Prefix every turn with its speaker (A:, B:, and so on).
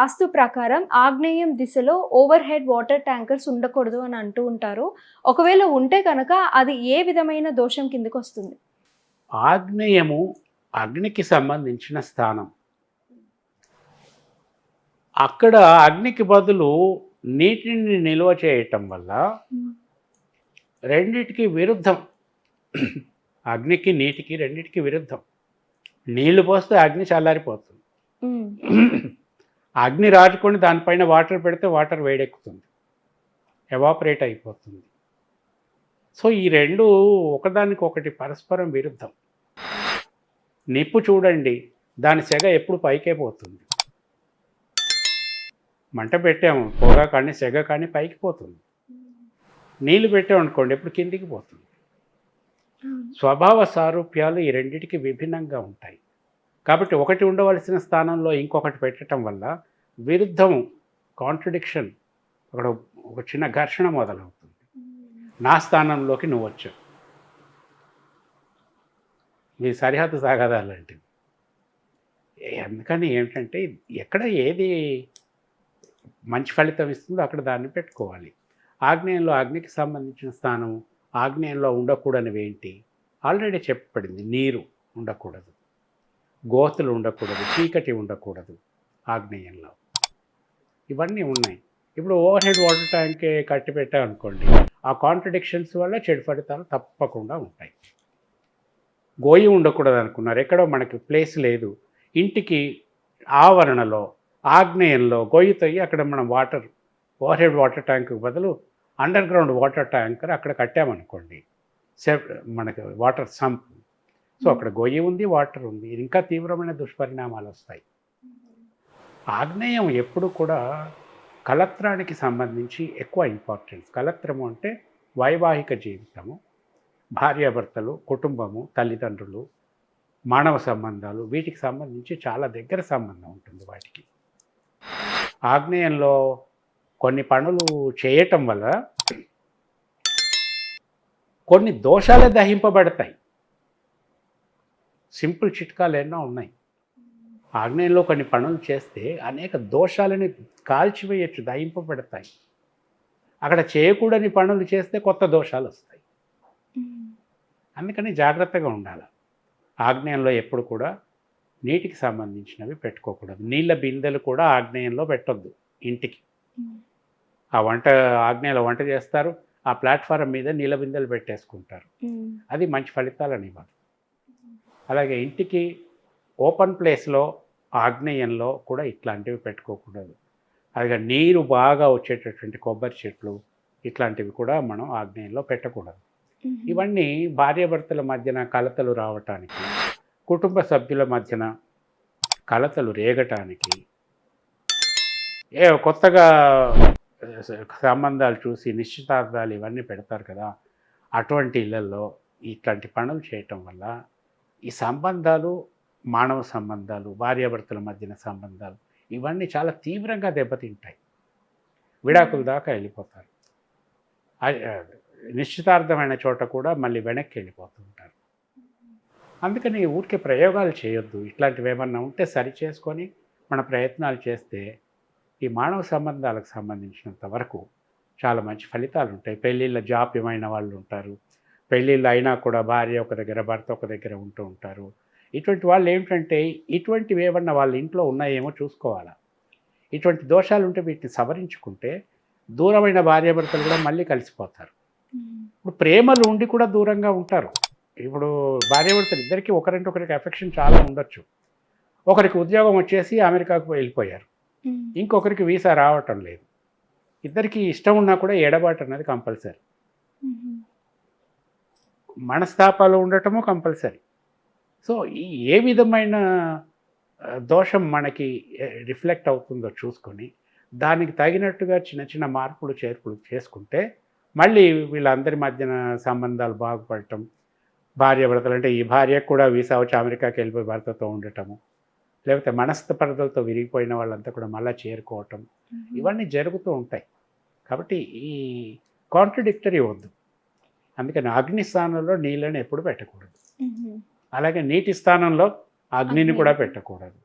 A: వాస్తు ప్రకారం ఆగ్నేయం దిశలో ఓవర్ హెడ్ వాటర్ ట్యాంకర్స్ ఉండకూడదు అని అంటూ ఉంటారు. ఒకవేళ ఉంటే కనుక అది ఏ విధమైన దోషం కిందకి వస్తుంది?
B: ఆగ్నేయము అగ్నికి సంబంధించిన స్థానం. అక్కడ అగ్నికి బదులు నీటిని నిల్వ చేయటం వల్ల రెండిటికి విరుద్ధం. అగ్నికి నీటికి రెండిటికి విరుద్ధం. నీళ్లు పోస్తే అగ్ని చల్లారిపోతుంది. అగ్ని రాజుకొని దానిపైన వాటర్ పెడితే వాటర్ వేడెక్కుతుంది, ఎవాపరేట్ అయిపోతుంది. సో ఈ రెండు ఒకదానికొకటి పరస్పరం విరుద్ధం. నిప్పు చూడండి, దాని సెగ ఎప్పుడు పైకే పోతుంది. మంట పెట్టాము, పొగ కానీ సెగ కానీ పైకి పోతుంది. నీళ్లు పెట్టామనుకోండి ఎప్పుడు కిందికి పోతుంది. స్వభావ సారూప్యాలు ఈ రెండిటికి విభిన్నంగా ఉంటాయి. కాబట్టి ఒకటి ఉండవలసిన స్థానంలో ఇంకొకటి పెట్టడం వల్ల విరుద్ధం, కాంట్రడిక్షన్, అక్కడ ఒక చిన్న ఘర్షణ మొదలవుతుంది. నా స్థానంలోకి నువ్వు వచ్చావు, మీ సరిహద్దు సాగదాలంటే. అందుకని ఏమిటంటే ఎక్కడ ఏది మంచి ఫలితం ఇస్తుందో అక్కడ దాన్ని పెట్టుకోవాలి. ఆగ్నేయంలో అగ్నికి సంబంధించిన స్థానం, ఆగ్నేయంలో ఉండకూడనివి ఏంటి? ఆల్రెడీ చెప్పబడింది. నీరు ఉండకూడదు, గోతులు ఉండకూడదు, చీకటి ఉండకూడదు ఆగ్నేయంలో. ఇవన్నీ ఉన్నాయి. ఇప్పుడు ఓవర్ హెడ్ వాటర్ ట్యాంక్ కట్టి పెట్టామనుకోండి, ఆ కాంట్రడిక్షన్స్ వల్ల చెడు ఫలితాలు తప్పకుండా ఉంటాయి. గోయి ఉండకూడదు అనుకున్నారు, ఎక్కడో మనకి ప్లేస్ లేదు, ఇంటికి ఆవరణలో ఆగ్నేయంలో గొయ్యి తొయ్యి అక్కడ మనం వాటర్, ఓవర్ హెడ్ వాటర్ ట్యాంక్కి బదులు అండర్ గ్రౌండ్ వాటర్ ట్యాంకర్ అక్కడ కట్టామనుకోండి, మనకి వాటర్ సంప్. సో అక్కడ గొయ్యి ఉంది, వాటర్ ఉంది, ఇంకా తీవ్రమైన దుష్పరిణామాలు వస్తాయి. ఆగ్నేయం ఎప్పుడు కూడా కలత్రానికి సంబంధించి ఎక్కువ ఇంపార్టెన్స్. కలత్రము అంటే వైవాహిక జీవితము, భార్యాభర్తలు, కుటుంబము, తల్లిదండ్రులు, మానవ సంబంధాలు, వీటికి సంబంధించి చాలా దగ్గర సంబంధం ఉంటుంది వాటికి. ఆగ్నేయంలో కొన్ని పనులు చేయటం వల్ల కొన్ని దోషాలే దహింపబడతాయి. సింపుల్ చిట్కాలు ఎన్నో ఉన్నాయి. ఆగ్నేయంలో కొన్ని పనులు చేస్తే అనేక దోషాలని కాల్చివేయచ్చు, దహింపబడతాయి. అక్కడ చేయకూడని పనులు చేస్తే కొత్త దోషాలు వస్తాయి. అందుకని జాగ్రత్తగా ఉండాలి. ఆగ్నేయంలో ఎప్పుడు కూడా నీటికి సంబంధించినవి పెట్టుకోకూడదు. నీళ్ళ బిందెలు కూడా ఆగ్నేయంలో పెట్టొద్దు ఇంటికి. ఆ ఆగ్నేయంలో వంట చేస్తారు, ఆ ప్లాట్ఫారం మీద నీళ్ళ బిందెలు పెట్టేసుకుంటారు. అది మంచి ఫలితాలని ఇవ్వదు. అలాగే ఇంటికి ఓపెన్ ప్లేస్లో ఆగ్నేయంలో కూడా ఇట్లాంటివి పెట్టుకోకూడదు. అలాగే నీరు బాగా వచ్చేటటువంటి కొబ్బరి చెట్లు ఇట్లాంటివి కూడా మనం ఆగ్నేయంలో పెట్టకూడదు. ఇవన్నీ భార్యాభర్తల మధ్యన కలతలు రావటానికి, కుటుంబ సభ్యుల మధ్యన కలతలు రేగటానికి, కొత్తగా సంబంధాలు చూసి నిశ్చితార్థాలు ఇవన్నీ పెడతారు కదా, అటువంటి ఇళ్లలో ఇట్లాంటి పనులు చేయటం వల్ల ఈ సంబంధాలు, మానవ సంబంధాలు, భార్యాభర్తల మధ్యన సంబంధాలు ఇవన్నీ చాలా తీవ్రంగా దెబ్బతింటాయి. విడాకుల దాకా వెళ్ళిపోతారు. నిశ్చితార్థమైన చోట కూడా మళ్ళీ వెనక్కి వెళ్ళిపోతుంటారు. అందుకని ఊరికే ప్రయోగాలు చేయొద్దు. ఇట్లాంటివి ఏమన్నా ఉంటే సరి చేసుకొని మన ప్రయత్నాలు చేస్తే ఈ మానవ సంబంధాలకు సంబంధించినంత వరకు చాలా మంచి ఫలితాలు ఉంటాయి. పెళ్ళిళ్ళ జాప్యమైన వాళ్ళు ఉంటారు, పెళ్ళిళ్ళు అయినా కూడా భార్య ఒక దగ్గర, భర్త ఒక దగ్గర ఉంటూ ఉంటారు. ఇటువంటి వాళ్ళు ఏమిటంటే ఇటువంటివి ఏమన్నా వాళ్ళ ఇంట్లో ఉన్నాయేమో చూసుకోవాలా. ఇటువంటి దోషాలు ఉంటే వీటిని సవరించుకుంటే దూరమైన భార్యాభర్తలు కూడా మళ్ళీ కలిసిపోతారు. ఇప్పుడు ప్రేమలు ఉండి కూడా దూరంగా ఉంటారు. ఇప్పుడు భార్యాభర్తలు ఇద్దరికి ఒకరింటి ఒకరికి ఎఫెక్షన్ చాలా ఉండొచ్చు. ఒకరికి ఉద్యోగం వచ్చేసి అమెరికాకు వెళ్ళిపోయారు, ఇంకొకరికి వీసా రావటం లేదు. ఇద్దరికి ఇష్టం ఉన్నా కూడా ఎడబాటు అనేది కంపల్సరీ. మనస్తాపాలు ఉండటము కంపల్సరీ. సో ఏ విధమైన దోషం మనకి రిఫ్లెక్ట్ అవుతుందో చూసుకొని దానికి తగినట్టుగా చిన్న చిన్న మార్పులు చేర్పులు చేసుకుంటే మళ్ళీ వీళ్ళందరి మధ్యన సంబంధాలు బాగుపడటం. భార్యాభర్తలు అంటే ఈ భార్యకు కూడా వీసా వచ్చి అమెరికాకి వెళ్ళిపోయి భర్తతో ఉండటము, లేకపోతే మనస్తపరదలతో విరిగిపోయిన వాళ్ళంతా కూడా మళ్ళీ చేరుకోవటం, ఇవన్నీ జరుగుతూ ఉంటాయి. కాబట్టి ఈ కాంట్రడిక్టరీ వద్దు. అందుకని అగ్ని స్థానంలో నీళ్ళని ఎప్పుడు పెట్టకూడదు, అలాగే నీటి స్థానంలో అగ్నిని కూడా పెట్టకూడదు.